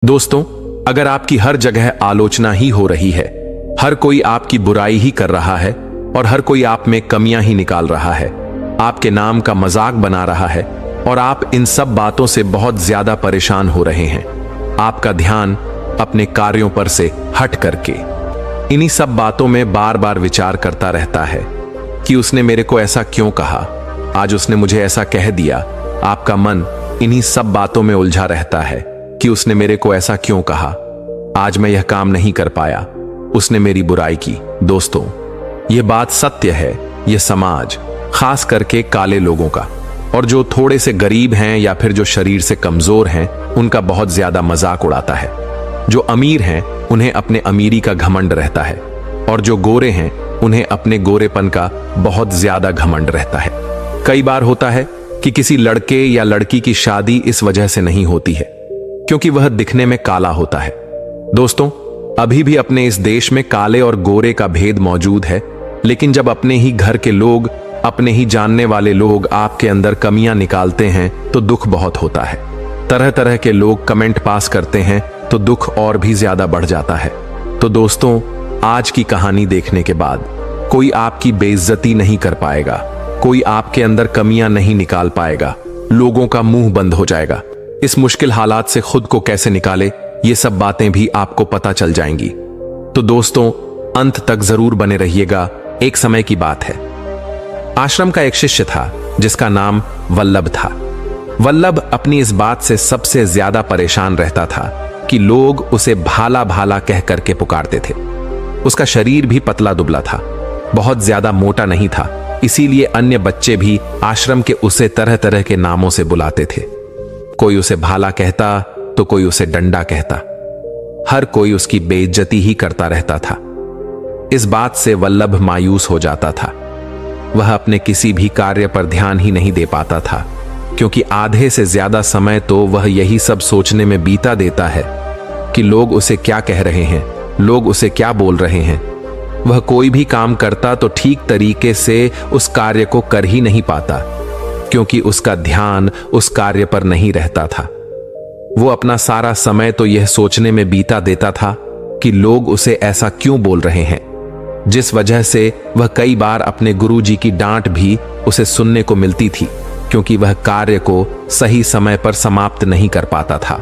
दोस्तों, अगर आपकी हर जगह आलोचना ही हो रही है, हर कोई आपकी बुराई ही कर रहा है और हर कोई आप में कमियां ही निकाल रहा है, आपके नाम का मजाक बना रहा है और आप इन सब बातों से बहुत ज्यादा परेशान हो रहे हैं, आपका ध्यान अपने कार्यों पर से हट करके इन्हीं सब बातों में बार बार विचार करता रहता है कि उसने मेरे को ऐसा क्यों कहा, आज उसने मुझे ऐसा कह दिया। आपका मन इन्हीं सब बातों में उलझा रहता है कि उसने मेरे को ऐसा क्यों कहा, आज मैं यह काम नहीं कर पाया, उसने मेरी बुराई की। दोस्तों, यह बात सत्य है। यह समाज, खास करके काले लोगों का, और जो थोड़े से गरीब हैं या फिर जो शरीर से कमजोर हैं, उनका बहुत ज्यादा मजाक उड़ाता है। जो अमीर हैं उन्हें अपने अमीरी का घमंड रहता है और जो गोरे हैं उन्हें अपने गोरेपन का बहुत ज्यादा घमंड रहता है। कई बार होता है कि किसी लड़के या लड़की की शादी इस वजह से नहीं होती है क्योंकि वह दिखने में काला होता है। दोस्तों, अभी भी अपने इस देश में काले और गोरे का भेद मौजूद है, लेकिन जब अपने ही घर के लोग, अपने ही जानने वाले लोग आपके अंदर कमियां निकालते हैं तो दुख बहुत होता है। तरह तरह के लोग कमेंट पास करते हैं तो दुख और भी ज्यादा बढ़ जाता है। तो दोस्तों, आज की कहानी देखने के बाद कोई आपकी बेइज्जती नहीं कर पाएगा, कोई आपके अंदर कमियां नहीं निकाल पाएगा, लोगों का मुंह बंद हो जाएगा। इस मुश्किल हालात से खुद को कैसे निकाले, ये सब बातें भी आपको पता चल जाएंगी। तो दोस्तों, अंत तक जरूर बने रहिएगा। एक समय की बात है, आश्रम का एक शिष्य था जिसका नाम वल्लभ था। वल्लभ अपनी इस बात से सबसे ज्यादा परेशान रहता था कि लोग उसे भाला भाला कह करके पुकारते थे। उसका शरीर भी पतला दुबला था, बहुत ज्यादा मोटा नहीं था, इसीलिए अन्य बच्चे भी आश्रम के उसे तरह तरह के नामों से बुलाते थे। कोई उसे भाला कहता तो कोई उसे डंडा कहता। हर कोई उसकी बेइज्जती ही करता रहता था। इस बात से वल्लभ मायूस हो जाता था। वह अपने किसी भी कार्य पर ध्यान ही नहीं दे पाता था क्योंकि आधे से ज्यादा समय तो वह यही सब सोचने में बीता देता है कि लोग उसे क्या कह रहे हैं, लोग उसे क्या बोल रहे हैं। वह कोई भी काम करता तो ठीक तरीके से उस कार्य को कर ही नहीं पाता क्योंकि उसका ध्यान उस कार्य पर नहीं रहता था। वो अपना सारा समय तो यह सोचने में बीता देता था कि लोग उसे ऐसा क्यों बोल रहे हैं, जिस वजह से वह कई बार अपने गुरुजी की डांट भी उसे सुनने को मिलती थी क्योंकि वह कार्य को सही समय पर समाप्त नहीं कर पाता था।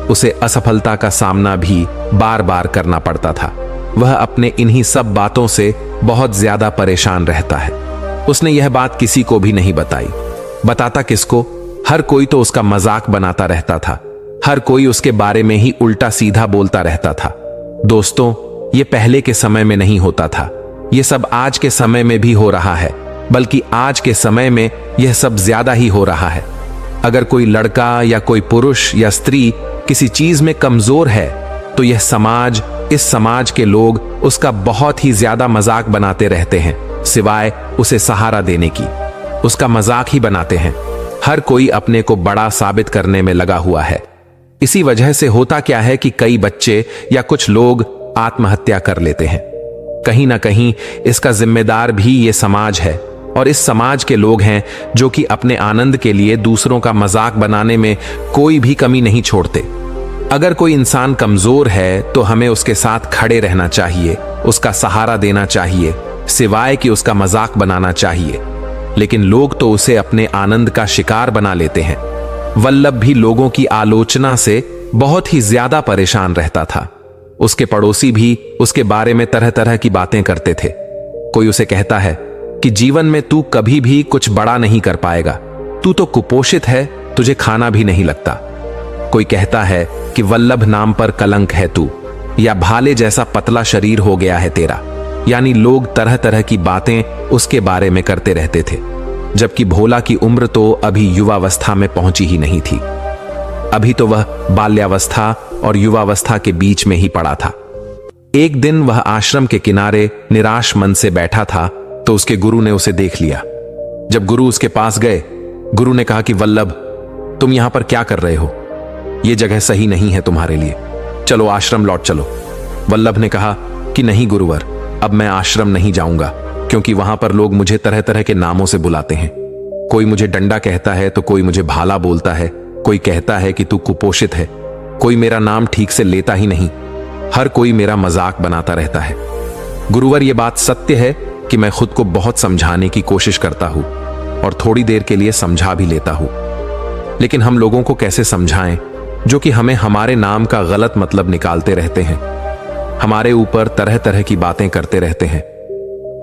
उसे असफलता का सामना भी बार बार करना पड़ता था। वह अपने इन्हीं सब बातों से बहुत ज्यादा परेशान रहता है। उसने यह बात किसी को भी नहीं बताई। बताता किसको? हर कोई तो उसका मजाक बनाता रहता था, हर कोई उसके बारे में ही उल्टा सीधा बोलता रहता था। दोस्तों, ये पहले के समय में नहीं होता था, ये सब आज के समय में भी हो रहा है, बल्कि आज के समय में यह सब ज्यादा ही हो रहा है। अगर कोई लड़का या कोई पुरुष या स्त्री किसी चीज में कमजोर है तो यह समाज, इस समाज के लोग उसका बहुत ही ज्यादा मजाक बनाते रहते हैं, सिवाय उसे सहारा देने की। उसका मजाक ही बनाते हैं। हर कोई अपने को बड़ा साबित करने में लगा हुआ है। इसी वजह से होता क्या है कि कई बच्चे या कुछ लोग आत्महत्या कर लेते हैं। कहीं ना कहीं इसका जिम्मेदार भी ये समाज है और इस समाज के लोग हैं जो कि अपने आनंद के लिए दूसरों का मजाक बनाने में कोई भी कमी नहीं छोड़ते। अगर कोई इंसान कमजोर है तो हमें उसके साथ खड़े रहना चाहिए, उसका सहारा देना चाहिए, सिवाय कि उसका मजाक बनाना चाहिए। लेकिन लोग तो उसे अपने आनंद का शिकार बना लेते हैं। वल्लभ भी लोगों की आलोचना से बहुत ही ज्यादा परेशान रहता था। उसके पड़ोसी भी उसके बारे में तरह तरह की बातें करते थे। कोई उसे कहता है कि जीवन में तू कभी भी कुछ बड़ा नहीं कर पाएगा, तू तो कुपोषित है, तुझे खाना भी नहीं लगता। कोई कहता है कि वल्लभ नाम पर कलंक है तू, या भाले जैसा पतला शरीर हो गया है तेरा। यानी लोग तरह तरह की बातें उसके बारे में करते रहते थे, जबकि भोला की उम्र तो अभी युवावस्था में पहुंची ही नहीं थी। अभी तो वह बाल्यावस्था और युवावस्था के बीच में ही पड़ा था। एक दिन वह आश्रम के किनारे निराश मन से बैठा था तो उसके गुरु ने उसे देख लिया। जब गुरु उसके पास गए, गुरु ने कहा कि वल्लभ, तुम यहां पर क्या कर रहे हो? यह जगह सही नहीं है तुम्हारे लिए, चलो आश्रम लौट चलो। वल्लभ ने कहा कि नहीं गुरुवर, अब मैं आश्रम नहीं जाऊंगा क्योंकि वहां पर लोग मुझे तरह तरह के नामों से बुलाते हैं। कोई मुझे डंडा कहता है तो कोई मुझे भाला बोलता है, कोई कहता है कि तू कुपोषित है, कोई मेरा नाम ठीक से लेता ही नहीं, हर कोई मेरा मजाक बनाता रहता है। गुरुवर, ये बात सत्य है कि मैं खुद को बहुत समझाने की कोशिश करता हूं और थोड़ी देर के लिए समझा भी लेता हूं, लेकिन हम लोगों को कैसे समझाएं जो कि हमें हमारे नाम का गलत मतलब निकालते रहते हैं, हमारे ऊपर तरह तरह की बातें करते रहते हैं।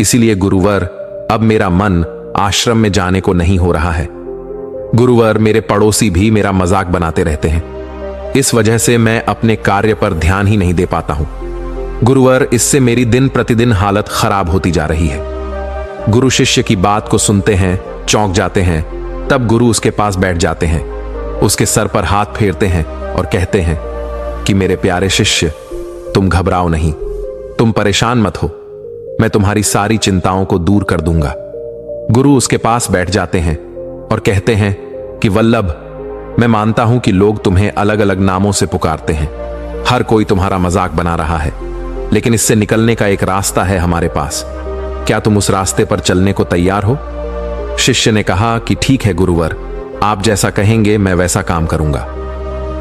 इसीलिए गुरुवर, अब मेरा मन आश्रम में जाने को नहीं हो रहा है। गुरुवर, मेरे पड़ोसी भी मेरा मजाक बनाते रहते हैं, इस वजह से मैं अपने कार्य पर ध्यान ही नहीं दे पाता हूं। गुरुवर, इससे मेरी दिन प्रतिदिन हालत खराब होती जा रही है। गुरु शिष्य की बात को सुनते हैं, चौंक जाते हैं, तब गुरु उसके पास बैठ जाते हैं, उसके सर पर हाथ फेरते हैं और कहते हैं कि मेरे प्यारे शिष्य, तुम घबराओ नहीं, तुम परेशान मत हो, मैं तुम्हारी सारी चिंताओं को दूर कर दूंगा। गुरु उसके पास बैठ जाते हैं और कहते हैं कि वल्लभ, मैं मानता हूं कि लोग तुम्हें अलग अलग नामों से पुकारते हैं, हर कोई तुम्हारा मजाक बना रहा है, लेकिन इससे निकलने का एक रास्ता है हमारे पास। क्या तुम उस रास्ते पर चलने को तैयार हो? शिष्य ने कहा कि ठीक है गुरुवर, आप जैसा कहेंगे मैं वैसा काम करूंगा।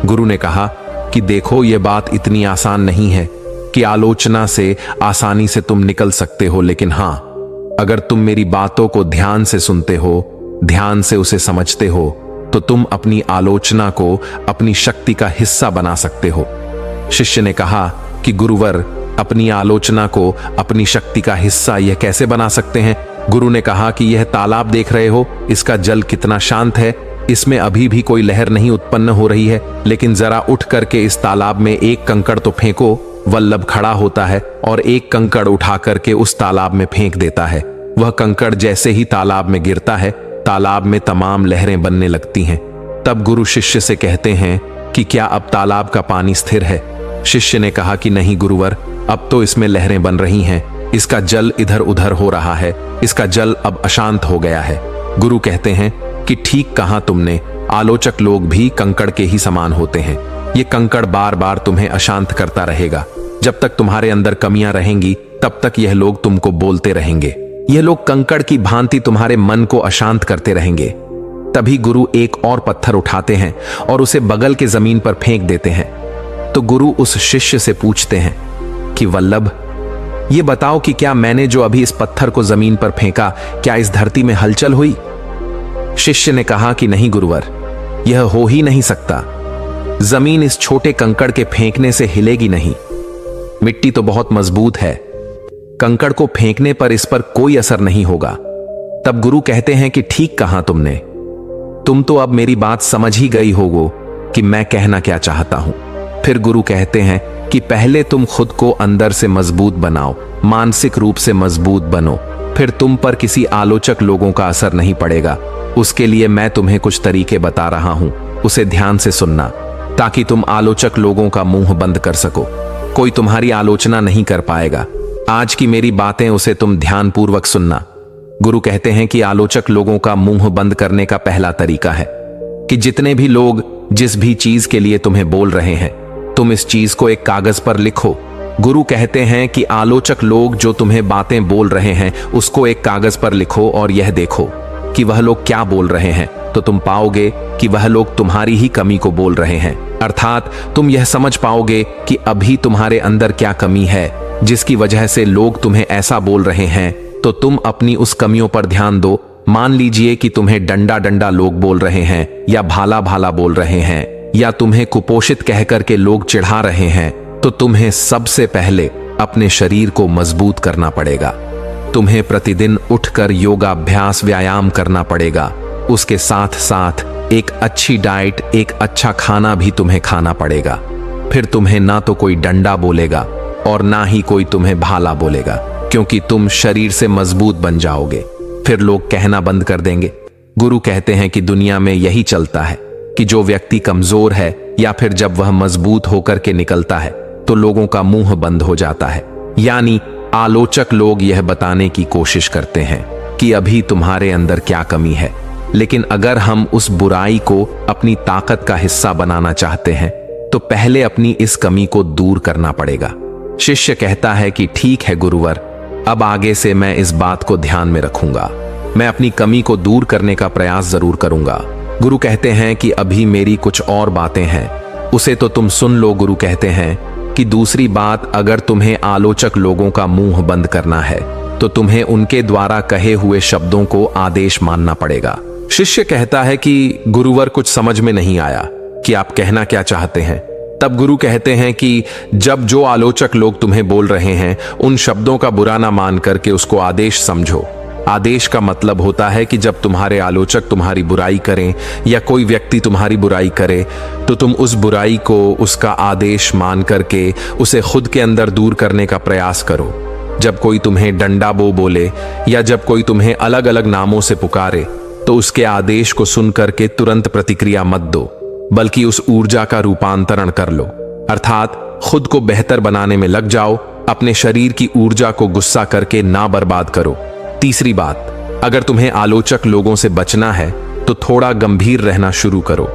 गुरु ने कहा कि देखो, यह बात इतनी आसान नहीं है कि आलोचना से आसानी से तुम निकल सकते हो, लेकिन हां, अगर तुम मेरी बातों को ध्यान से सुनते हो, ध्यान से उसे समझते हो, तो तुम अपनी आलोचना को अपनी शक्ति का हिस्सा बना सकते हो। शिष्य ने कहा कि गुरुवर, अपनी आलोचना को अपनी शक्ति का हिस्सा यह कैसे बना सकते हैं? गुरु ने कहा कि यह तालाब देख रहे हो, इसका जल कितना शांत है, इसमें अभी भी कोई लहर नहीं उत्पन्न हो रही है, लेकिन जरा उठ करके इस तालाब में एक कंकड़ तो फेंको। वल्लभ खड़ा होता है और एक कंकड़ उठा करके उस तालाब में फेंक देता है। वह कंकड़ जैसे ही तालाब में गिरता है, तालाब में तमाम लहरें बनने लगती हैं। तब गुरु शिष्य से कहते हैं कि क्या अब तालाब का पानी स्थिर है? शिष्य ने कहा कि नहीं गुरुवर, अब तो इसमें लहरें बन रही हैं, इसका जल इधर उधर हो रहा है, इसका जल अब अशांत हो गया है। गुरु कहते हैं कि ठीक कहा तुमने, आलोचक लोग भी कंकड़ के ही समान होते हैं। ये कंकड़ बार बार तुम्हें अशांत करता रहेगा। जब तक तुम्हारे अंदर कमियां रहेंगी, तब तक यह लोग तुमको बोलते रहेंगे। यह लोग कंकड़ की भांति तुम्हारे मन को अशांत करते रहेंगे। तभी गुरु एक और पत्थर उठाते हैं और उसे बगल के जमीन पर फेंक देते हैं। तो गुरु उस शिष्य से पूछते हैं कि वल्लभ, ये बताओ कि क्या मैंने जो अभी इस पत्थर को जमीन पर फेंका, क्या इस धरती में हलचल हुई? शिष्य ने कहा कि नहीं गुरुवर, यह हो ही नहीं सकता। जमीन इस छोटे कंकड़ के फेंकने से हिलेगी नहीं। मिट्टी तो बहुत मजबूत है, कंकड़ को फेंकने पर इस पर कोई असर नहीं होगा। तब गुरु कहते हैं कि ठीक कहा तुमने, तुम तो अब मेरी बात समझ ही गई होगो कि मैं कहना क्या चाहता हूं। फिर गुरु कहते हैं कि पहले तुम खुद को अंदर से मजबूत बनाओ, मानसिक रूप से मजबूत बनो, फिर तुम पर किसी आलोचक लोगों का असर नहीं पड़ेगा। उसके लिए मैं तुम्हें कुछ तरीके बता रहा हूं, उसे ध्यान से सुनना, ताकि तुम आलोचक लोगों का मुंह बंद कर सको। कोई तुम्हारी आलोचना नहीं कर पाएगा। आज की मेरी बातें उसे तुम ध्यानपूर्वक सुनना। गुरु कहते हैं कि आलोचक लोगों का मुंह बंद करने का पहला तरीका है कि जितने भी लोग जिस भी चीज के लिए तुम्हें बोल रहे हैं, तुम इस चीज को एक कागज पर लिखो। गुरु कहते हैं कि आलोचक लोग जो तुम्हें बातें बोल रहे हैं, उसको एक कागज पर लिखो और यह देखो कि वह लोग क्या बोल रहे हैं, तो तुम पाओगे कि वह लोग तुम्हारी ही कमी को बोल रहे हैं। अर्थात तुम यह समझ पाओगे कि अभी तुम्हारे अंदर क्या कमी है जिसकी वजह से लोग तुम्हें ऐसा बोल रहे हैं। तो तुम अपनी उस कमियों पर ध्यान दो। मान लीजिए कि तुम्हें डंडा डंडा लोग बोल रहे हैं, या भाला भाला बोल रहे हैं, या तुम्हें कुपोषित कहकर के लोग चिढ़ा रहे हैं, तो तुम्हें सबसे पहले अपने शरीर को मजबूत करना पड़ेगा। तुम्हें प्रतिदिन उठकर योगाभ्यास व्यायाम करना पड़ेगा। उसके साथ साथ एक अच्छी डाइट, एक अच्छा खाना भी तुम्हें खाना पड़ेगा। फिर तुम्हें ना तो कोई डंडा बोलेगा और ना ही कोई तुम्हें भाला बोलेगा, क्योंकि तुम शरीर से मजबूत बन जाओगे। फिर लोग कहना बंद कर देंगे। गुरु कहते हैं कि दुनिया में यही चलता है कि जो व्यक्ति कमजोर है या फिर जब वह मजबूत होकर के निकलता है तो लोगों का मुंह बंद हो जाता है। यानी आलोचक लोग यह बताने की कोशिश करते हैं कि अभी तुम्हारे अंदर क्या कमी है, लेकिन अगर हम उस बुराई को अपनी ताकत का हिस्सा बनाना चाहते हैं तो पहले अपनी इस कमी को दूर करना पड़ेगा। शिष्य कहता है कि ठीक है गुरुवर, अब आगे से मैं इस बात को ध्यान में रखूंगा, मैं अपनी कमी को दूर करने का प्रयास जरूर करूंगा। गुरु कहते हैं कि अभी मेरी कुछ और बातें हैं उसे तो तुम सुन लो। गुरु कहते हैं कि दूसरी बात, अगर तुम्हें आलोचक लोगों का मुंह बंद करना है तो तुम्हें उनके द्वारा कहे हुए शब्दों को आदेश मानना पड़ेगा। शिष्य कहता है कि गुरुवर, कुछ समझ में नहीं आया कि आप कहना क्या चाहते हैं। तब गुरु कहते हैं कि जब जो आलोचक लोग तुम्हें बोल रहे हैं उन शब्दों का बुरा ना मान करके उसको आदेश समझो। आदेश का मतलब होता है कि जब तुम्हारे आलोचक तुम्हारी बुराई करें या कोई व्यक्ति तुम्हारी बुराई करे तो तुम उस बुराई को उसका आदेश मान करके उसे खुद के अंदर दूर करने का प्रयास करो। जब कोई तुम्हें डंडा बोले या जब कोई तुम्हें अलग अलग नामों से पुकारे तो उसके आदेश को सुन करके तुरंत प्रतिक्रिया मत दो, बल्कि उस ऊर्जा का रूपांतरण कर लो, अर्थात खुद को बेहतर बनाने में लग जाओ। अपने शरीर की ऊर्जा को गुस्सा करके ना बर्बाद करो। तीसरी बात, अगर तुम्हें आलोचक लोगों से बचना है तो थोड़ा गंभीर रहना शुरू करो।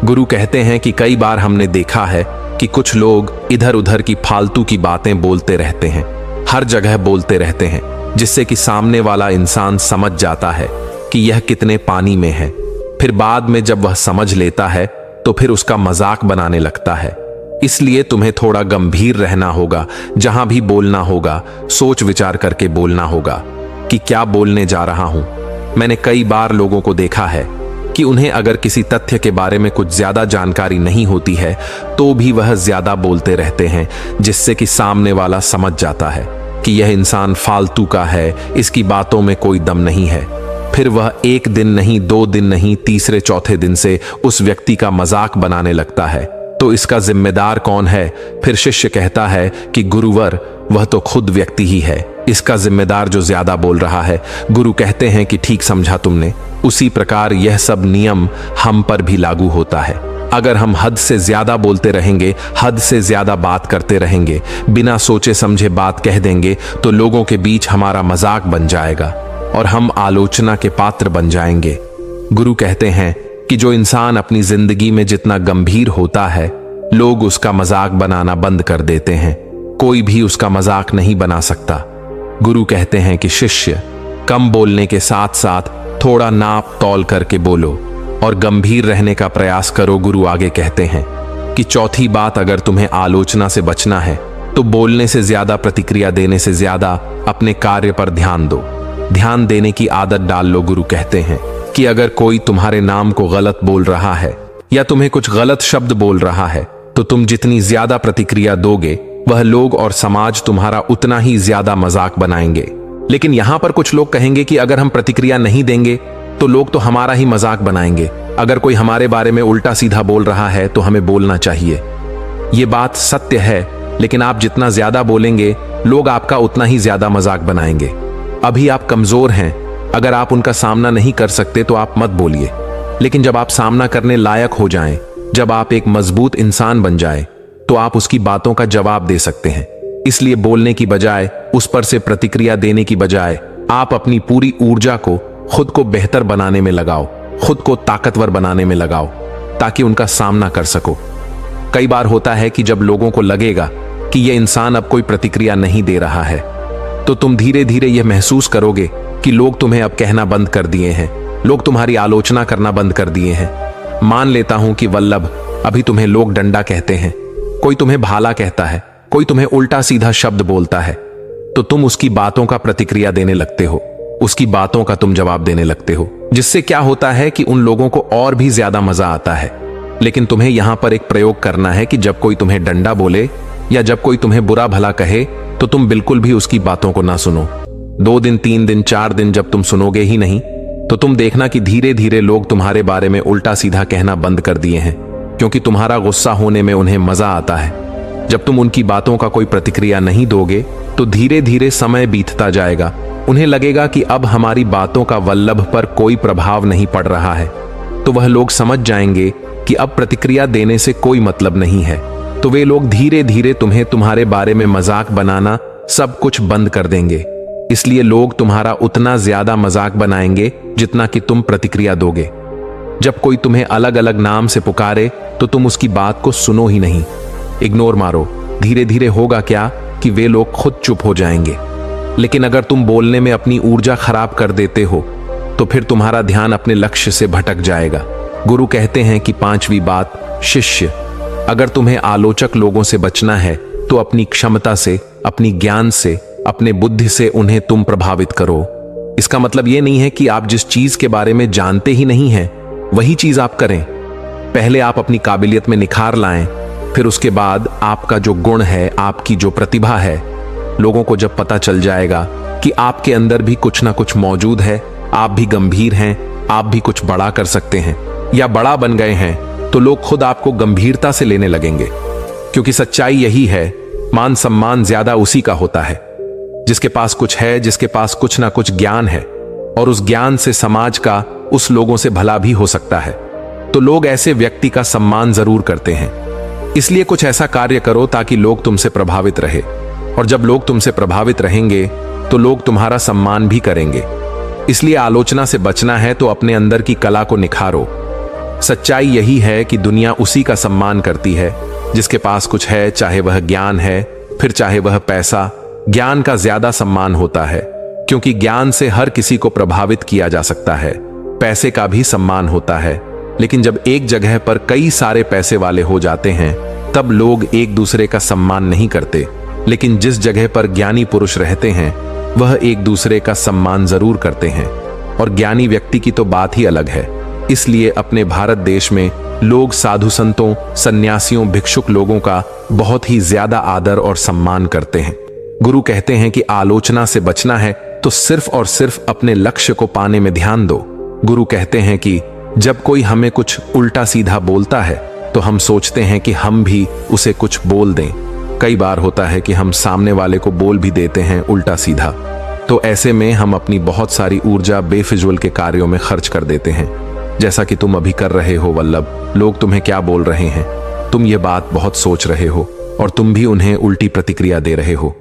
गुरु कहते हैं कि कई बार हमने देखा है कि कुछ लोग इधर उधर की फालतू की बातें बोलते रहते हैं, हर जगह बोलते रहते हैं, जिससे कि सामने वाला इंसान समझ जाता है कि यह कितने पानी में है। फिर बाद में जब वह समझ लेता है तो फिर उसका मजाक बनाने लगता है। इसलिए तुम्हें थोड़ा गंभीर रहना होगा। जहां भी बोलना होगा सोच विचार करके बोलना होगा कि क्या बोलने जा रहा हूं। मैंने कई बार लोगों को देखा है कि उन्हें अगर किसी तथ्य के बारे में कुछ ज्यादा जानकारी नहीं होती है तो भी वह ज्यादा बोलते रहते हैं, जिससे कि सामने वाला समझ जाता है कि यह इंसान फालतू का है, इसकी बातों में कोई दम नहीं है। फिर वह एक दिन नहीं, 2 दिन नहीं, तीसरे चौथे दिन से उस व्यक्ति का मजाक बनाने लगता है। तो इसका जिम्मेदार कौन है? फिर शिष्य कहता है कि गुरुवर, वह तो खुद व्यक्ति ही है, इसका जिम्मेदार जो ज्यादा बोल रहा है। गुरु कहते हैं कि ठीक समझा तुमने। उसी प्रकार यह सब नियम हम पर भी लागू होता है। अगर हम हद से ज्यादा बोलते रहेंगे, हद से ज्यादा बात करते रहेंगे, बिना सोचे समझे बात कह देंगे तो लोगों के बीच हमारा मजाक बन जाएगा और हम आलोचना के पात्र बन जाएंगे। गुरु कहते हैं कि जो इंसान अपनी जिंदगी में जितना गंभीर होता है, लोग उसका मजाक बनाना बंद कर देते हैं। कोई भी उसका मजाक नहीं बना सकता। गुरु कहते हैं कि शिष्य, कम बोलने के साथ साथ थोड़ा नाप तौल करके बोलो और गंभीर रहने का प्रयास करो। गुरु आगे कहते हैं कि चौथी बात, अगर तुम्हें आलोचना से बचना है तो बोलने से ज्यादा, प्रतिक्रिया देने से ज्यादा अपने कार्य पर ध्यान दो। ध्यान देने की आदत डाल लो। गुरु कहते हैं कि अगर कोई तुम्हारे नाम को गलत बोल रहा है या तुम्हें कुछ गलत शब्द बोल रहा है तो तुम जितनी ज्यादा प्रतिक्रिया दोगे वह लोग और समाज तुम्हारा उतना ही ज्यादा मजाक बनाएंगे। लेकिन यहां पर कुछ लोग कहेंगे कि अगर हम प्रतिक्रिया नहीं देंगे तो लोग तो हमारा ही मजाक बनाएंगे। अगर कोई हमारे बारे में उल्टा सीधा बोल रहा है तो हमें बोलना चाहिए। ये बात सत्य है, लेकिन आप जितना ज्यादा बोलेंगे लोग आपका उतना ही ज्यादा मजाक बनाएंगे। अभी आप कमजोर हैं, अगर आप उनका सामना नहीं कर सकते तो आप मत बोलिए। लेकिन जब आप सामना करने लायक हो जाएं, जब आप एक मजबूत इंसान बन जाएं, तो आप उसकी बातों का जवाब दे सकते हैं। इसलिए बोलने की बजाय, उस पर से प्रतिक्रिया देने की बजाय, आप अपनी पूरी ऊर्जा को खुद को बेहतर बनाने में लगाओ, खुद को ताकतवर बनाने में लगाओ, ताकि उनका सामना कर सको। कई बार होता है कि जब लोगों को लगेगा कि यह इंसान अब कोई प्रतिक्रिया नहीं दे रहा है तो तुम धीरे धीरे यह महसूस करोगे कि लोग तुम्हें अब कहना बंद कर दिए हैं, लोग तुम्हारी आलोचना करना बंद कर दिए हैं। मान लेता हूं कि वल्लभ, अभी तुम्हें लोग डंडा कहते हैं, कोई तुम्हें भाला कहता है, कोई तुम्हें उल्टा सीधा शब्द बोलता है, तो तुम उसकी बातों का प्रतिक्रिया देने लगते हो, उसकी बातों का तुम जवाब देने लगते हो, जिससे क्या होता है कि उन लोगों को और भी ज्यादा मजा आता है। लेकिन तुम्हें यहां पर एक प्रयोग करना है कि जब कोई तुम्हें डंडा बोले या जब कोई तुम्हें बुरा भला कहे तो तुम बिल्कुल भी उसकी बातों को ना सुनो। 2 दिन, 3 दिन, 4 दिन जब तुम सुनोगे ही नहीं तो तुम देखना कि धीरे धीरे लोग तुम्हारे बारे में उल्टा सीधा कहना बंद कर दिए हैं, क्योंकि तुम्हारा गुस्सा होने में उन्हें मजा आता है। जब तुम उनकी बातों का कोई प्रतिक्रिया नहीं दोगे तो धीरे धीरे समय बीतता जाएगा। उन्हें लगेगा कि अब हमारी बातों का वल्लभ पर कोई प्रभाव नहीं पड़ रहा है, तो वह लोग समझ जाएंगे कि अब प्रतिक्रिया देने से कोई मतलब नहीं है। तो वे लोग धीरे धीरे तुम्हें, तुम्हारे बारे में मजाक बनाना सब कुछ बंद कर देंगे। इसलिए लोग तुम्हारा उतना ज्यादा मजाक बनाएंगे जितना कि तुम प्रतिक्रिया दोगे। जब कोई तुम्हें अलग अलग नाम से पुकारे तो तुम उसकी बात को सुनो ही नहीं, इग्नोर मारो। धीरे धीरे होगा क्या कि वे लोग खुद चुप हो जाएंगे। लेकिन अगर तुम बोलने में अपनी ऊर्जा खराब कर देते हो तो फिर तुम्हारा ध्यान अपने लक्ष्य से भटक जाएगा। गुरु कहते हैं कि 5वीं बात, शिष्य, अगर तुम्हें आलोचक लोगों से बचना है तो अपनी क्षमता से, अपनी ज्ञान से, अपने बुद्धि से उन्हें तुम प्रभावित करो। इसका मतलब यह नहीं है कि आप जिस चीज के बारे में जानते ही नहीं हैं वही चीज आप करें। पहले आप अपनी काबिलियत में निखार लाएं, फिर उसके बाद आपका जो गुण है, आपकी जो प्रतिभा है, लोगों को जब पता चल जाएगा कि आपके अंदर भी कुछ ना कुछ मौजूद है, आप भी गंभीर हैं, आप भी कुछ बड़ा कर सकते हैं या बड़ा बन गए हैं, तो लोग खुद आपको गंभीरता से लेने लगेंगे। क्योंकि सच्चाई यही है, मान सम्मान ज्यादा उसी का होता है जिसके पास कुछ है, जिसके पास कुछ ना कुछ ज्ञान है, और उस ज्ञान से समाज का, उस लोगों से भला भी हो सकता है। तो लोग ऐसे व्यक्ति का सम्मान जरूर करते हैं। इसलिए कुछ ऐसा कार्य करो ताकि लोग तुमसे प्रभावित रहे, और जब लोग तुमसे प्रभावित रहेंगे तो लोग तुम्हारा सम्मान भी करेंगे। इसलिए आलोचना से बचना है तो अपने अंदर की कला को निखारो। सच्चाई यही है कि दुनिया उसी का सम्मान करती है जिसके पास कुछ है, चाहे वह ज्ञान है, फिर चाहे वह पैसा। ज्ञान का ज्यादा सम्मान होता है क्योंकि ज्ञान से हर किसी को प्रभावित किया जा सकता है। पैसे का भी सम्मान होता है, लेकिन जब एक जगह पर कई सारे पैसे वाले हो जाते हैं तब लोग एक दूसरे का सम्मान नहीं करते। लेकिन जिस जगह पर ज्ञानी पुरुष रहते हैं वह एक दूसरे का सम्मान जरूर करते हैं, और ज्ञानी व्यक्ति की तो बात ही अलग है। इसलिए अपने भारत देश में लोग साधु संतों, सन्यासियों, भिक्षुक लोगों का बहुत ही ज्यादा आदर और सम्मान करते हैं। गुरु कहते हैं कि आलोचना से बचना है तो सिर्फ और सिर्फ अपने लक्ष्य को पाने में ध्यान दो। गुरु कहते हैं कि जब कोई हमें कुछ उल्टा सीधा बोलता है तो हम सोचते हैं कि हम भी उसे कुछ बोल दें। कई बार होता है कि हम सामने वाले को बोल भी देते हैं उल्टा सीधा। तो ऐसे में हम अपनी बहुत सारी ऊर्जा बेफिजूल के कार्यों में खर्च कर देते हैं, जैसा कि तुम अभी कर रहे हो वल्लभ। लोग तुम्हें क्या बोल रहे हैं, तुम ये बात बहुत सोच रहे हो और तुम भी उन्हें उल्टी प्रतिक्रिया दे रहे हो।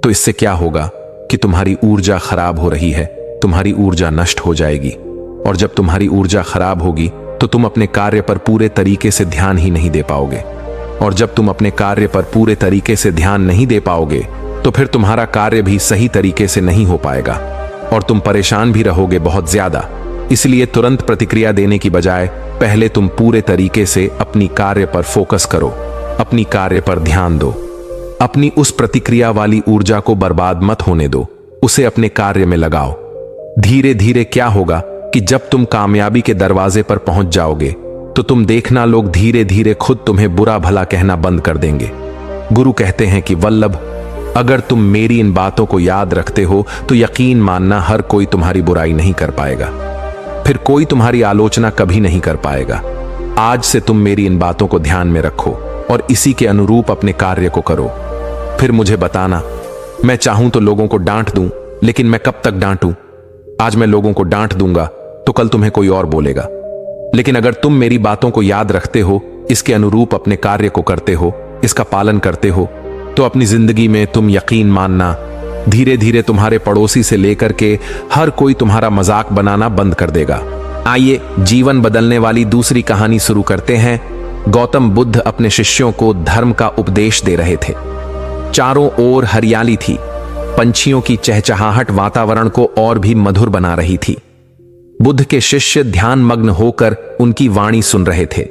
तो इससे क्या होगा कि तुम्हारी ऊर्जा खराब हो रही है, तुम्हारी ऊर्जा नष्ट हो जाएगी। और जब तुम्हारी ऊर्जा खराब होगी तो तुम अपने कार्य पर पूरे तरीके से ध्यान ही नहीं दे पाओगे, और जब तुम अपने कार्य पर पूरे तरीके से ध्यान नहीं दे पाओगे तो फिर तुम्हारा कार्य भी सही तरीके से नहीं हो पाएगा और तुम परेशान भी रहोगे बहुत ज्यादा। इसलिए तुरंत प्रतिक्रिया देने की बजाय पहले तुम पूरे तरीके से अपनी कार्य पर फोकस करो, अपनी कार्य पर ध्यान दो। अपनी उस प्रतिक्रिया वाली ऊर्जा को बर्बाद मत होने दो, उसे अपने कार्य में लगाओ। धीरे धीरे क्या होगा कि जब तुम कामयाबी के दरवाजे पर पहुंच जाओगे तो तुम देखना लोग धीरे धीरे खुद तुम्हें बुरा भला कहना बंद कर देंगे। गुरु कहते हैं कि वल्लभ, अगर तुम मेरी इन बातों को याद रखते हो तो यकीन मानना हर कोई तुम्हारी बुराई नहीं कर पाएगा, फिर कोई तुम्हारी आलोचना कभी नहीं कर पाएगा। आज से तुम मेरी इन बातों को ध्यान में रखो और इसी के अनुरूप अपने कार्य को करो। फिर मुझे बताना। मैं चाहूं तो लोगों को डांट दूं, लेकिन मैं कब तक डांटूं? आज मैं लोगों को डांट दूंगा तो कल तुम्हें कोई और बोलेगा। लेकिन अगर तुम मेरी बातों को याद रखते हो, इसके अनुरूप अपने कार्य को करते हो, इसका पालन करते हो, तो अपनी जिंदगी में तुम यकीन मानना धीरे धीरे तुम्हारे पड़ोसी से लेकर के हर कोई तुम्हारा मजाक बनाना बंद कर देगा। आइए जीवन बदलने वाली दूसरी कहानी शुरू करते हैं। गौतम बुद्ध अपने शिष्यों को धर्म का उपदेश दे रहे थे। चारों ओर हरियाली थी, पंछियों की चहचहाहट वातावरण को और भी मधुर बना रही थी। बुद्ध के शिष्य ध्यान मग्न होकर उनकी वाणी सुन रहे थे,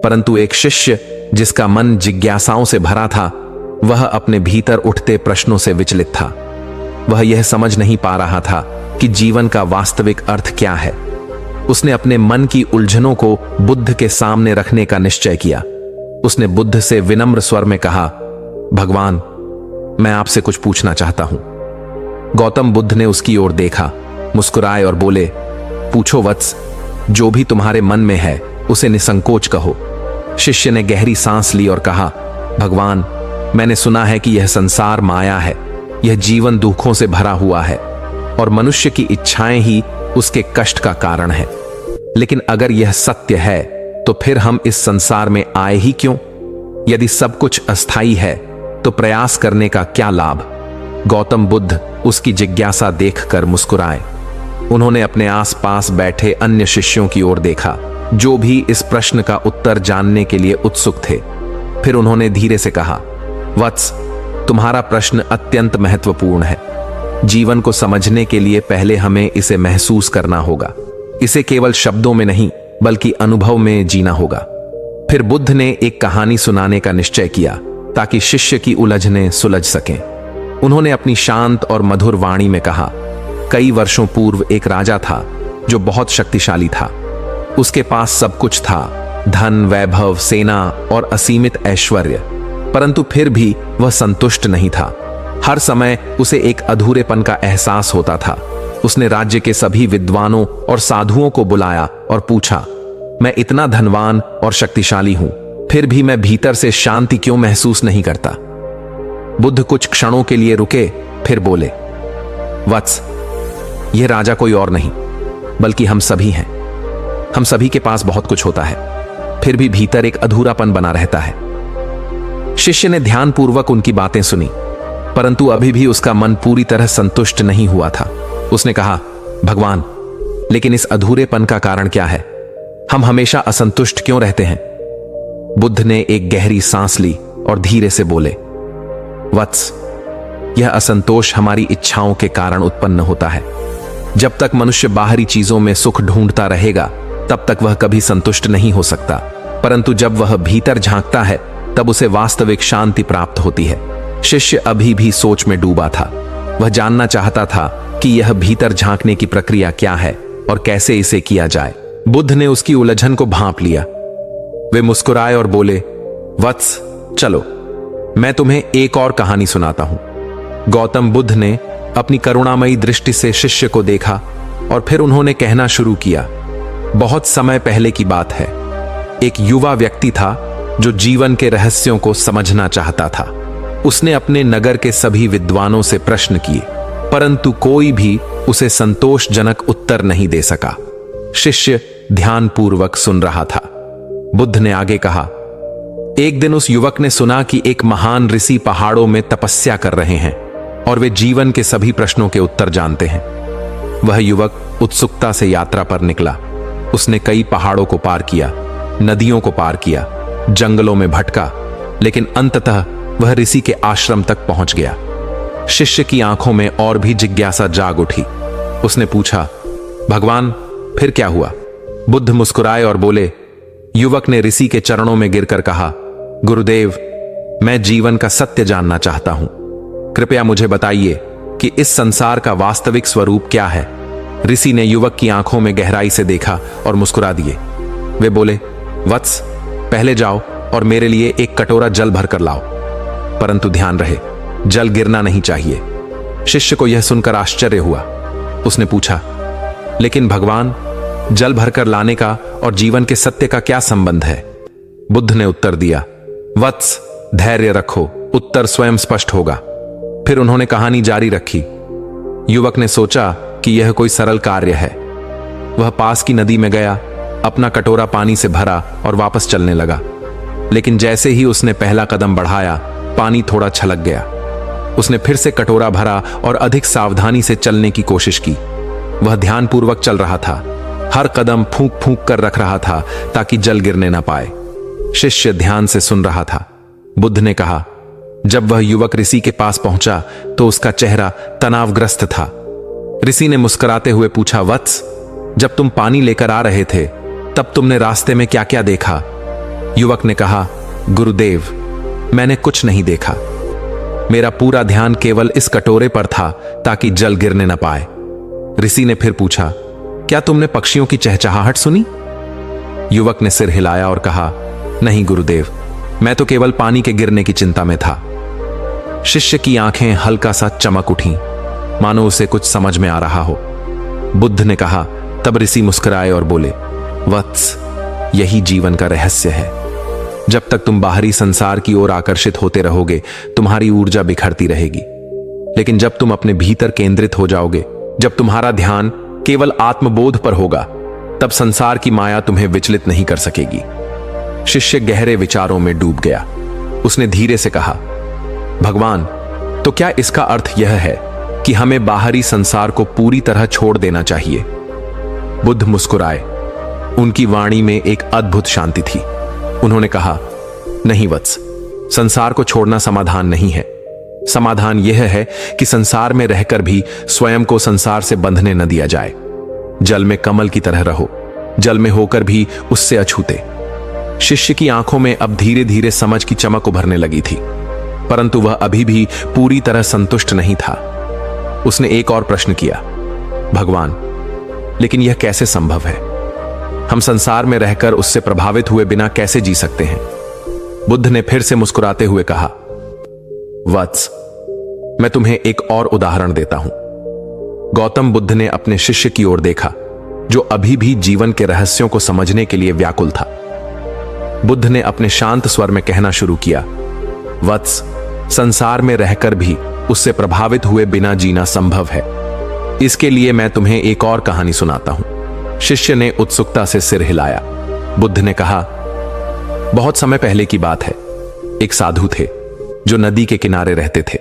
परंतु एक शिष्य जिसका मन जिज्ञासाओं से भरा था, वह अपने भीतर उठते प्रश्नों से विचलित था। वह यह समझ नहीं पा रहा था कि जीवन का वास्तविक अर्थ क्या है। उसने अपने मन की उलझनों को बुद्ध के सामने रखने का निश्चय किया। उसने बुद्ध से विनम्र स्वर में कहा, भगवान, मैं आपसे कुछ पूछना चाहता हूं। गौतम बुद्ध ने उसकी ओर देखा, मुस्कुराए और बोले, पूछो वत्स, जो भी तुम्हारे मन में है उसे निसंकोच कहो। शिष्य ने गहरी सांस ली और कहा, भगवान, मैंने सुना है कि यह संसार माया है, यह जीवन दुखों से भरा हुआ है और मनुष्य की इच्छाएं ही उसके कष्ट का कारण है। लेकिन अगर यह सत्य है तो फिर हम इस संसार में आए ही क्यों? यदि सब कुछ अस्थायी है तो प्रयास करने का क्या लाभ? गौतम बुद्ध उसकी जिज्ञासा देखकर मुस्कुराए। उन्होंने अपने आसपास बैठे अन्य शिष्यों की ओर देखा, जो भी इस प्रश्न का उत्तर जानने के लिए उत्सुक थे। फिर उन्होंने धीरे से कहा, वत्स, तुम्हारा प्रश्न अत्यंत महत्वपूर्ण है। जीवन को समझने के लिए पहले हमें इसे महसूस करना होगा। इसे केवल शब्दों में नहीं बल्कि अनुभव में जीना होगा। फिर बुद्ध ने एक कहानी सुनाने का निश्चय किया ताकि शिष्य की उलझनें सुलझ सकें। उन्होंने अपनी शांत और मधुर वाणी में कहा, कई वर्षों पूर्व एक राजा था जो बहुत शक्तिशाली था। उसके पास सब कुछ था, धन, वैभव, सेना और असीमित ऐश्वर्य, परंतु फिर भी वह संतुष्ट नहीं था। हर समय उसे एक अधूरेपन का एहसास होता था। उसने राज्य के सभी विद्वानों और साधुओं को बुलाया और पूछा, मैं इतना धनवान और शक्तिशाली हूं, फिर भी मैं भीतर से शांति क्यों महसूस नहीं करता? बुद्ध कुछ क्षणों के लिए रुके, फिर बोले, वत्स, यह राजा कोई और नहीं बल्कि हम सभी हैं। हम सभी के पास बहुत कुछ होता है, फिर भी भीतर एक अधूरापन बना रहता है। शिष्य ने ध्यानपूर्वक उनकी बातें सुनी, परंतु अभी भी उसका मन पूरी तरह संतुष्ट नहीं हुआ था। उसने कहा, भगवान, लेकिन इस अधूरेपन का कारण क्या है? हम हमेशा असंतुष्ट क्यों रहते हैं? बुद्ध ने एक गहरी सांस ली और धीरे से बोले, वत्स, यह असंतोष हमारी इच्छाओं के कारण उत्पन्न होता है। जब तक मनुष्य बाहरी चीजों में सुख ढूंढता रहेगा, तब तक वह कभी संतुष्ट नहीं हो सकता, परंतु जब वह भीतर झांकता है, तब उसे वास्तविक शांति प्राप्त होती है। शिष्य अभी भी सोच में डूबा था। वह जानना चाहता था कि यह भीतर झांकने की प्रक्रिया क्या है और कैसे इसे किया जाए। बुद्ध ने उसकी उलझन को भांप लिया। वे मुस्कुराए और बोले, वत्स, चलो, मैं तुम्हें एक और कहानी सुनाता हूं। गौतम बुद्ध ने अपनी करुणामयी दृष्टि से शिष्य को देखा और फिर उन्होंने कहना शुरू किया, बहुत समय पहले की बात है। एक युवा व्यक्ति था जो जीवन के रहस्यों को समझना चाहता था। उसने अपने नगर के सभी विद्वानों से प्रश्न किए, परंतु कोई भी उसे संतोषजनक उत्तर नहीं दे सका। शिष्य ध्यानपूर्वक सुन रहा था। बुद्ध ने आगे कहा, एक दिन उस युवक ने सुना कि एक महान ऋषि पहाड़ों में तपस्या कर रहे हैं और वे जीवन के सभी प्रश्नों के उत्तर जानते हैं। वह युवक उत्सुकता से यात्रा पर निकला। उसने कई पहाड़ों को पार किया, नदियों को पार किया, जंगलों में भटका, लेकिन अंततः वह ऋषि के आश्रम तक पहुंच गया। शिष्य की आंखों में और भी जिज्ञासा जाग उठी। उसने पूछा, भगवान, फिर क्या हुआ? बुद्ध मुस्कुराए और बोले, युवक ने ऋषि के चरणों में गिरकर कहा, गुरुदेव, मैं जीवन का सत्य जानना चाहता हूं। कृपया मुझे बताइए कि इस संसार का वास्तविक स्वरूप क्या है। ऋषि ने युवक की आंखों में गहराई से देखा और मुस्कुरा दिए। वे बोले, वत्स, पहले जाओ और मेरे लिए एक कटोरा जल भरकर लाओ, परंतु ध्यान रहे, जल गिरना नहीं चाहिए। शिष्य को यह सुनकर आश्चर्य हुआ। उसने पूछा, लेकिन भगवान, जल भरकर लाने का और जीवन के सत्य का क्या संबंध है? बुद्ध ने उत्तर दिया, वत्स, धैर्य रखो, उत्तर स्वयं स्पष्ट होगा। फिर उन्होंने कहानी जारी रखी। युवक ने सोचा कि यह कोई सरल कार्य है। वह पास की नदी में गया, अपना कटोरा पानी से भरा और वापस चलने लगा। लेकिन जैसे ही उसने पहला कदम बढ़ाया, पानी थोड़ा छलक गया। उसने फिर से कटोरा भरा और अधिक सावधानी से चलने की कोशिश की। वह ध्यानपूर्वक चल रहा था, हर कदम फूंक फूंक कर रख रहा था ताकि जल गिरने ना पाए। शिष्य ध्यान से सुन रहा था। बुद्ध ने कहा, जब वह युवक ऋषि के पास पहुंचा तो उसका चेहरा तनावग्रस्त था। ऋषि ने मुस्कुराते हुए पूछा, वत्स, जब तुम पानी लेकर आ रहे थे तब तुमने रास्ते में क्या क्या देखा? युवक ने कहा, गुरुदेव, मैंने कुछ नहीं देखा। मेरा पूरा ध्यान केवल इस कटोरे पर था ताकि जल गिरने न पाए। ऋषि ने फिर पूछा, क्या तुमने पक्षियों की चहचहाहट सुनी? युवक ने सिर हिलाया और कहा, नहीं गुरुदेव, मैं तो केवल पानी के गिरने की चिंता में था। शिष्य की आंखें हल्का सा चमक उठीं, मानो उसे कुछ समझ में आ रहा हो। बुद्ध ने कहा, तब ऋषि मुस्कुराए और बोले, वत्स, यही जीवन का रहस्य है। जब तक तुम बाहरी संसार की ओर आकर्षित होते रहोगे, तुम्हारी ऊर्जा बिखरती रहेगी। लेकिन जब तुम अपने भीतर केंद्रित हो जाओगे, जब तुम्हारा ध्यान केवल आत्मबोध पर होगा, तब संसार की माया तुम्हें विचलित नहीं कर सकेगी। शिष्य गहरे विचारों में डूब गया। उसने धीरे से कहा, भगवान, तो क्या इसका अर्थ यह है कि हमें बाहरी संसार को पूरी तरह छोड़ देना चाहिए? बुद्ध मुस्कुराए। उनकी वाणी में एक अद्भुत शांति थी। उन्होंने कहा, नहीं वत्स, संसार को छोड़ना समाधान नहीं है। समाधान यह है कि संसार में रहकर भी स्वयं को संसार से बंधने न दिया जाए। जल में कमल की तरह रहो, जल में होकर भी उससे अछूते। शिष्य की आंखों में अब धीरे धीरे समझ की चमक उभरने लगी थी, परंतु वह अभी भी पूरी तरह संतुष्ट नहीं था। उसने एक और प्रश्न किया, भगवान, लेकिन यह कैसे संभव है? हम संसार में रहकर उससे प्रभावित हुए बिना कैसे जी सकते हैं? बुद्ध ने फिर से मुस्कुराते हुए कहा, वत्स, मैं तुम्हें एक और उदाहरण देता हूं। गौतम बुद्ध ने अपने शिष्य की ओर देखा, जो अभी भी जीवन के रहस्यों को समझने के लिए व्याकुल था। बुद्ध ने अपने शांत स्वर में कहना शुरू किया, वत्स, संसार में रहकर भी उससे प्रभावित हुए बिना जीना संभव है। इसके लिए मैं तुम्हें एक और कहानी सुनाता हूं। शिष्य ने उत्सुकता से सिर हिलाया। बुद्ध ने कहा, बहुत समय पहले की बात है। एक साधु थे जो नदी के किनारे रहते थे।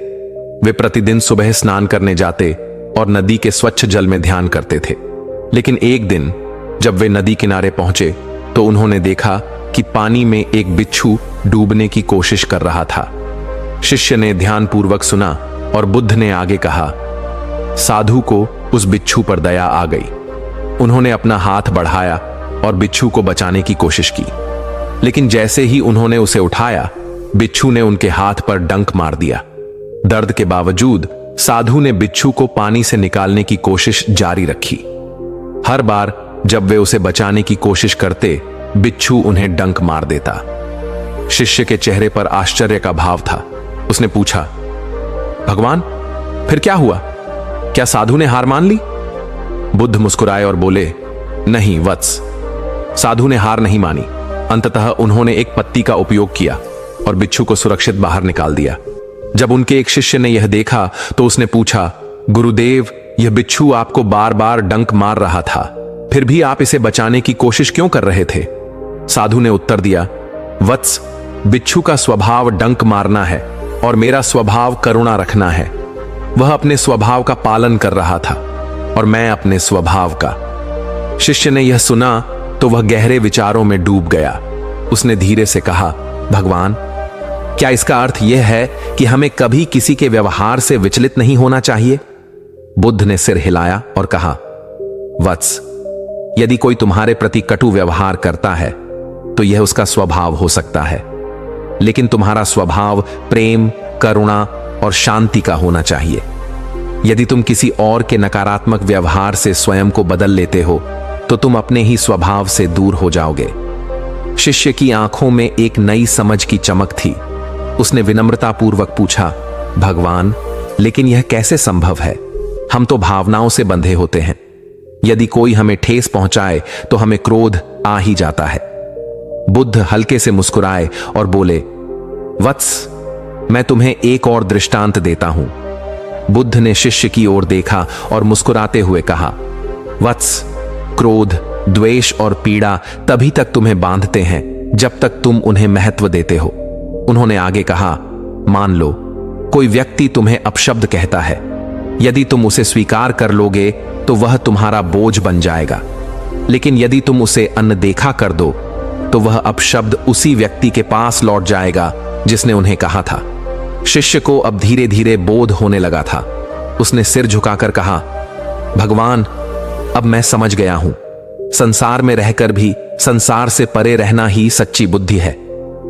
वे प्रतिदिन सुबह स्नान करने जाते और नदी के स्वच्छ जल में ध्यान करते थे। लेकिन एक दिन जब वे नदी किनारे पहुंचे तो उन्होंने देखा कि पानी में एक बिच्छू डूबने की कोशिश कर रहा था। शिष्य ने ध्यानपूर्वक सुना और बुद्ध ने आगे कहा, साधु को उस बिच्छू पर दया आ गई। उन्होंने अपना हाथ बढ़ाया और बिच्छू को बचाने की कोशिश की, लेकिन जैसे ही उन्होंने उसे उठाया, बिच्छू ने उनके हाथ पर डंक मार दिया। दर्द के बावजूद साधु ने बिच्छू को पानी से निकालने की कोशिश जारी रखी। हर बार जब वे उसे बचाने की कोशिश करते, बिच्छू उन्हें डंक मार देता। शिष्य के चेहरे पर आश्चर्य का भाव था। उसने पूछा, भगवान, फिर क्या हुआ? क्या साधु ने हार मान ली? बुद्ध मुस्कुराए और बोले, नहीं वत्स, साधु ने हार नहीं मानी। अंततः उन्होंने एक पत्ती का उपयोग किया और बिच्छू को सुरक्षित बाहर निकाल दिया। जब उनके एक शिष्य ने यह देखा तो उसने पूछा, गुरुदेव, यह बिच्छू आपको बार बार डंक मार रहा था, फिर भी आप इसे बचाने की कोशिश क्यों कर रहे थे? साधु ने उत्तर दिया, वत्स, बिच्छू का स्वभाव डंक मारना है और मेरा स्वभाव करुणा रखना है। वह अपने स्वभाव का पालन कर रहा था और मैं अपने स्वभाव का। शिष्य ने यह सुना तो वह गहरे विचारों में डूब गया। उसने धीरे से कहा, भगवान, क्या इसका अर्थ यह है कि हमें कभी किसी के व्यवहार से विचलित नहीं होना चाहिए? बुद्ध ने सिर हिलाया और कहा, वत्स, यदि कोई तुम्हारे प्रति कटु व्यवहार करता है तो यह उसका स्वभाव हो सकता है, लेकिन तुम्हारा स्वभाव प्रेम, करुणा और शांति का होना चाहिए। यदि तुम किसी और के नकारात्मक व्यवहार से स्वयं को बदल लेते हो तो तुम अपने ही स्वभाव से दूर हो जाओगे। शिष्य की आंखों में एक नई समझ की चमक थी। उसने विनम्रतापूर्वक पूछा, भगवान, लेकिन यह कैसे संभव है? हम तो भावनाओं से बंधे होते हैं। यदि कोई हमें ठेस पहुंचाए तो हमें क्रोध आ ही जाता है। बुद्ध हल्के से मुस्कुराए और बोले, वत्स, मैं तुम्हें एक और दृष्टांत देता हूं। बुद्ध ने शिष्य की ओर देखा और मुस्कुराते हुए कहा, वत्स, क्रोध, द्वेष और पीड़ा तभी तक तुम्हें बांधते हैं जब तक तुम उन्हें महत्व देते हो। उन्होंने आगे कहा, मान लो कोई व्यक्ति तुम्हें अपशब्द कहता है। यदि तुम उसे स्वीकार कर लोगे तो वह तुम्हारा बोझ बन जाएगा, लेकिन यदि तुम उसे अनदेखा कर दो तो वह अपशब्द उसी व्यक्ति के पास लौट जाएगा जिसने उन्हें कहा था। शिष्य को अब धीरे धीरे बोध होने लगा था। उसने सिर झुकाकर कहा, भगवान, अब मैं समझ गया हूं। संसार में रहकर भी संसार से परे रहना ही सच्ची बुद्धि है।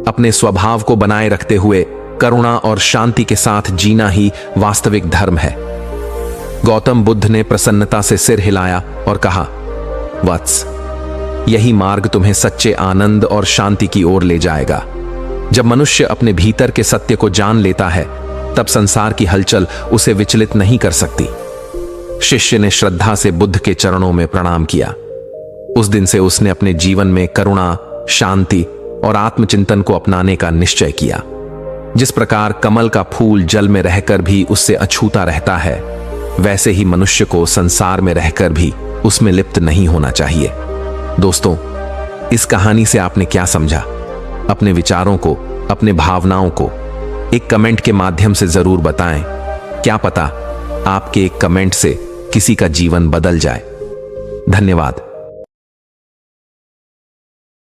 अपने स्वभाव को बनाए रखते हुए करुणा और शांति के साथ जीना ही वास्तविक धर्म है। गौतम बुद्ध ने प्रसन्नता से सिर हिलाया और कहा, वत्स, यही मार्ग तुम्हें सच्चे आनंद और शांति की ओर ले जाएगा। जब मनुष्य अपने भीतर के सत्य को जान लेता है, तब संसार की हलचल उसे विचलित नहीं कर सकती। शिष्य ने श्रद्धा से बुद्ध के चरणों में प्रणाम किया। उस दिन से उसने अपने जीवन में करुणा, शांति और आत्मचिंतन को अपनाने का निश्चय किया। जिस प्रकार कमल का फूल जल में रहकर भी उससे अछूता रहता है, वैसे ही मनुष्य को संसार में रहकर भी उसमें लिप्त नहीं होना चाहिए। दोस्तों, इस कहानी से आपने क्या समझा? अपने विचारों को, अपने भावनाओं को एक कमेंट के माध्यम से जरूर बताएं। क्या पता आपके एक कमेंट से किसी का जीवन बदल जाए। धन्यवाद।